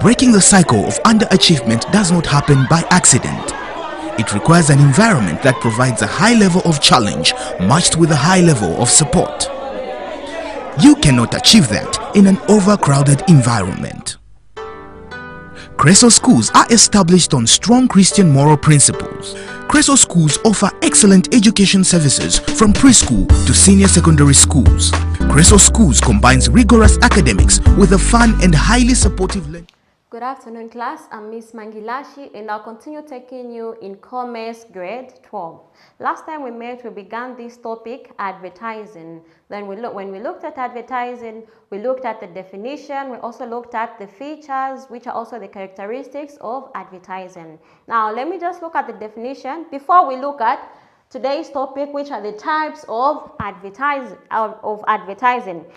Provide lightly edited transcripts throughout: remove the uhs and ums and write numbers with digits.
Breaking the cycle of underachievement does not happen by accident. It requires an environment that provides a high level of challenge matched with a high level of support. You cannot achieve that in an overcrowded environment. Creso schools are established on strong Christian moral principles. Creso schools offer excellent education services from preschool to senior secondary schools. Creso schools combines rigorous academics with a fun and highly supportive learning. Good afternoon, class. I'm Miss Mangilashi, and I'll continue taking you in Commerce Grade 12. Last time we met, we began this topic, advertising. Then when we looked at advertising, we looked at the definition. We also looked at the features, which are also the characteristics of advertising. Now, let me just look at the definition before we look at today's topic, which are the types of advertising.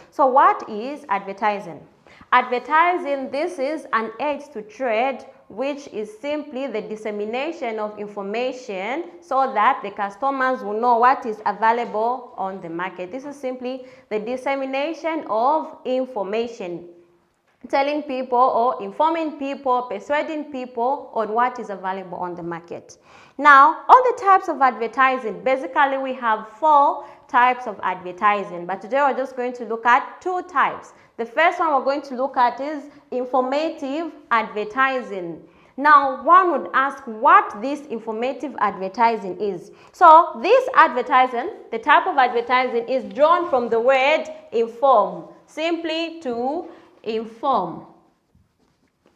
So, what is advertising? Advertising, this is an aid to trade, which is simply the dissemination of information so that the customers will know what is available on the market. This is simply the dissemination of information, telling people or informing people, persuading people on what is available on the market. Now, all the types of advertising, basically we have 4 types of advertising, but today we're just going to look at 2 types. The first one we're going to look at is informative advertising. Now, one would ask what this informative advertising is. So, this advertising, the type of advertising is drawn from the word inform, simply to inform.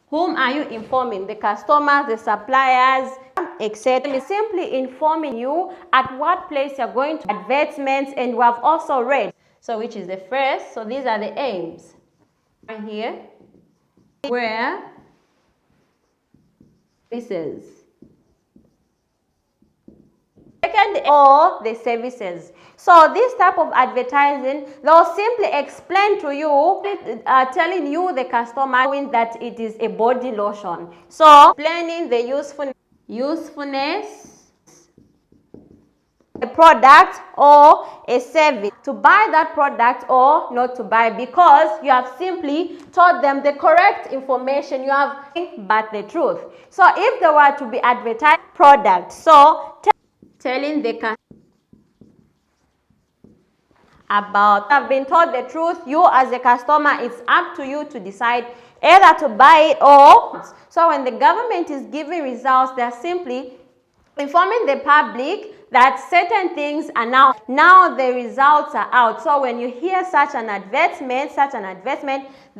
Whom are you informing? The customers, the suppliers, etc. It's simply informing you at what place you're going to advertisements, and we have also read. So which is the first? So these are the aims. Right here, where this is. Second, or the services. So this type of advertising, they'll simply explain to you, telling you the customer that it is a body lotion. So explaining the usefulness, a product or a service, to buy that product or not to buy, because you have simply told them the correct information, you have but the truth. So if they were to be advertised product, so telling the customer about, have been told the truth, you as a customer, it's up to you to decide either to buy it or. So when the government is giving results, they're simply informing the public that certain things are now the results are out. So when you hear such an advertisement,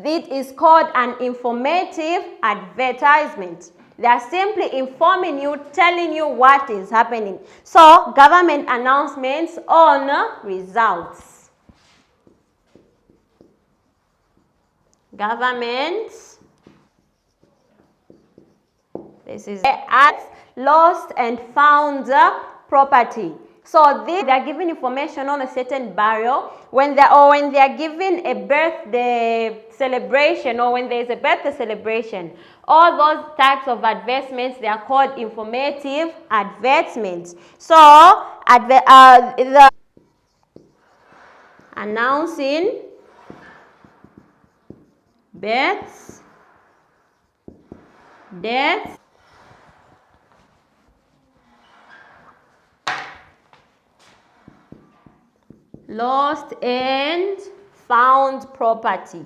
it is called an informative advertisement. They are simply informing you, telling you what is happening. So government announcements on results. Government, this is at lost and found property. So they are giving information on a certain burial when they are giving a birthday celebration, or when there is a birthday celebration. All those types of advertisements, they are called informative advertisements. So the announcing births, deaths, lost and found property.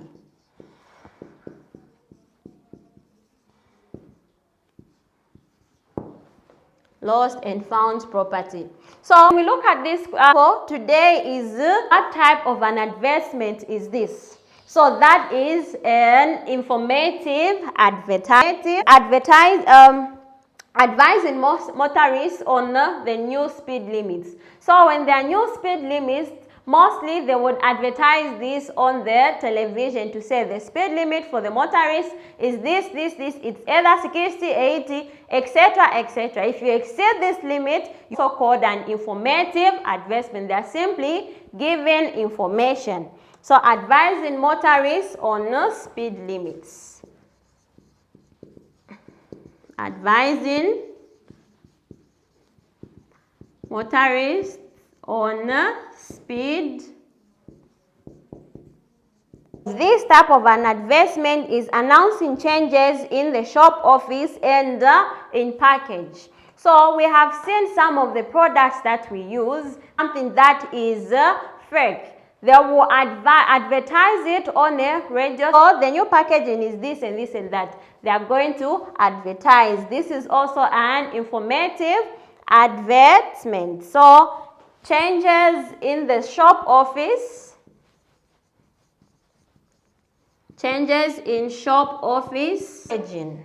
Lost and found property. So when we look at this today, is what type of an advertisement is this? So that is an informative advertising, advising motorists on the new speed limits. So when there are new speed limits, mostly they would advertise this on their television to say the speed limit for the motorists is this, it's either 60, 80, etc., etc. If you exceed this limit, it's so called an informative advertisement. They are simply giving information. So advising motorists on speed limits. Advising motorists on speed This type of an advertisement is announcing changes in the shop office and in package. So we have seen some of the products that we use, something that is fake. They will advertise it on a radio. So the new packaging is this and this and that. They are going to advertise. This is also an informative advertisement. So changes in the shop office. Changes in shop office packaging.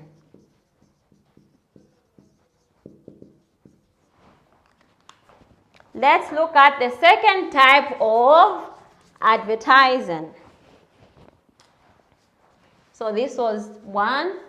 Let's look at the second type of advertising. So this was one.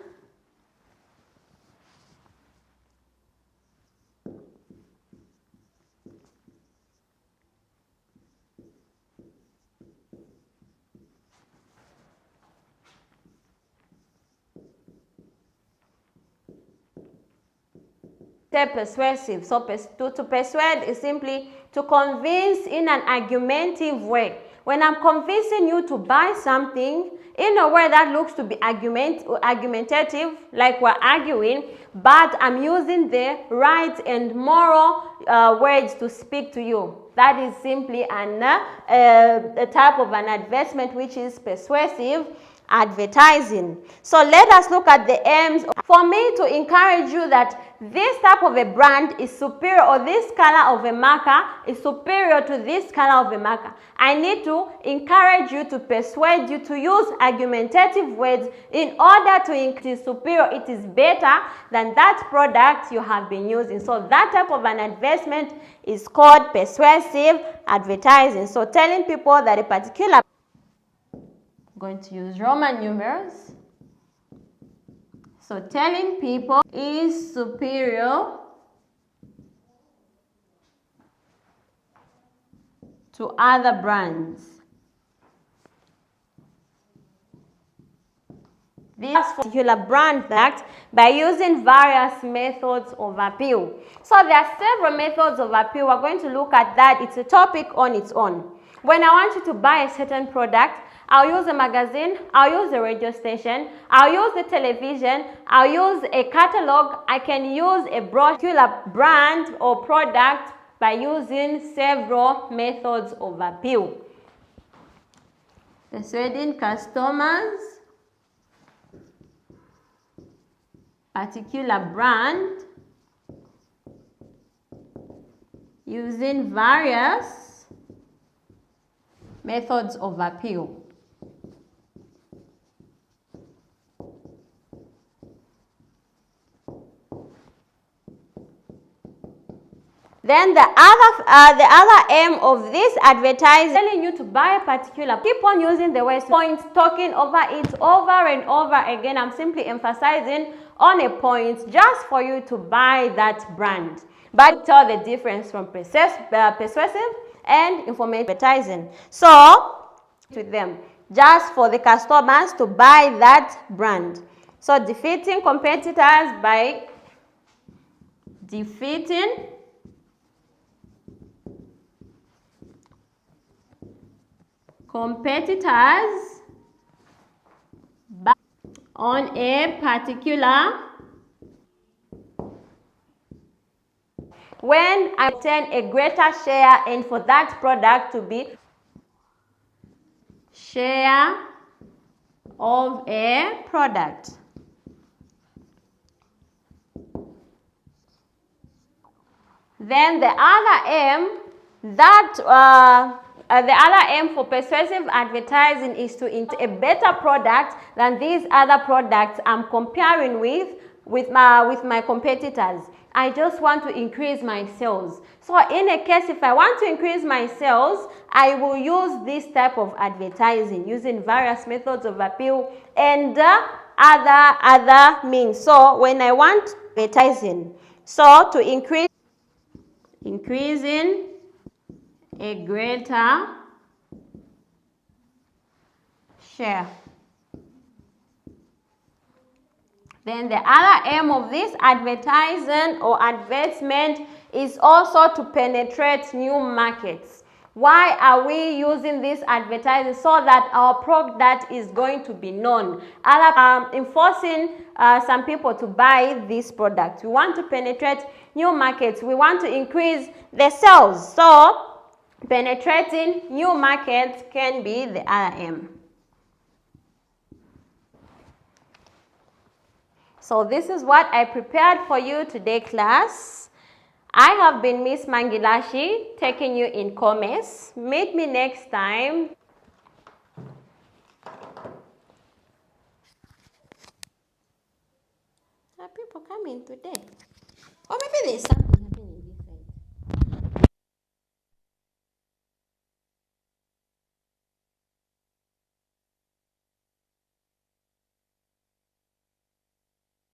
Persuasive. So to persuade is simply to convince in an argumentative way. When I'm convincing you to buy something in a way that looks to be argumentative, like we're arguing, but I'm using the right and moral words to speak to you. That is simply a type of an advertisement which is persuasive advertising. So let us look at the aims. For me to encourage you that this type of a brand is superior, or this color of a marker is superior to this color of a marker, I need to encourage you, to persuade you to use argumentative words in order to increase superior. It is better than that product you have been using. So that type of an advertisement is called persuasive advertising. So telling people that a particular, going to use Roman numerals. So telling people is superior to other brands. This particular brand that by using various methods of appeal. So there are several methods of appeal. We're going to look at that. It's a topic on its own. When I want you to buy a certain product, I'll use a magazine, I'll use a radio station, I'll use the television, I'll use a catalog, I can use a particular brand or product by using several methods of appeal. Persuading customers, particular brand, using various methods of appeal. Then the other aim of this advertising, telling you to buy a particular, keep on using the word point, talking over it over and over again. I'm simply emphasizing on a point just for you to buy that brand. But tell the difference from persuasive and informative advertising. So, with them, just for the customers to buy that brand. So, defeating competitors by defeating competitors on a particular, when I obtain a greater share, and for that product to be share of a product. Then the other aim for persuasive advertising is to a better product than these other products I'm comparing with my competitors. I just want to increase my sales. So in a case, if I want to increase my sales, I will use this type of advertising using various methods of appeal and other means. So when I want advertising, so to increasing a greater share. Then the other aim of this advertising or advertisement is also to penetrate new markets. Why are we using this advertising? So that our product is going to be known. Enforcing some people to buy this product. We want to penetrate new markets. We want to increase the sales. So penetrating new markets can be the other aim. So this is what I prepared for you today, class. I have been Miss Mangilashi, taking you in commerce. Meet me next time. Are people coming today? Or maybe there's some